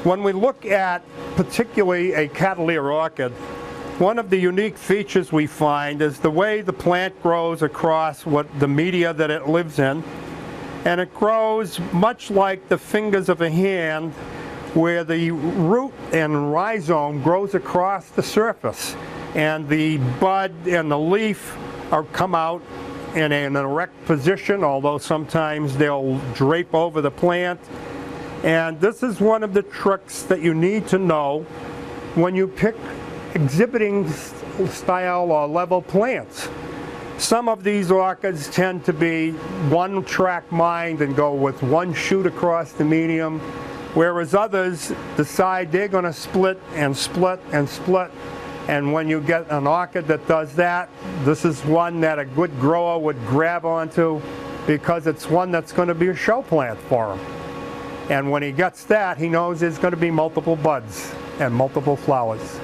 When we look at particularly a Cavalier orchid, one of the unique features we find is the way the plant grows across the media that it lives in. And it grows much like the fingers of a hand, where the root and rhizome grows across the surface. And the bud and the leaf come out in an erect position, although sometimes they'll drape over the plant. And this is one of the tricks that you need to know when you pick exhibiting style or level plants. Some of these orchids tend to be one-track mind and go with one shoot across the medium, whereas others decide they're going to split and split and split. And when you get an orchid that does that, this is one that a good grower would grab onto because it's one that's going to be a show plant for him. And when he gets that, he knows there's going to be multiple buds and multiple flowers.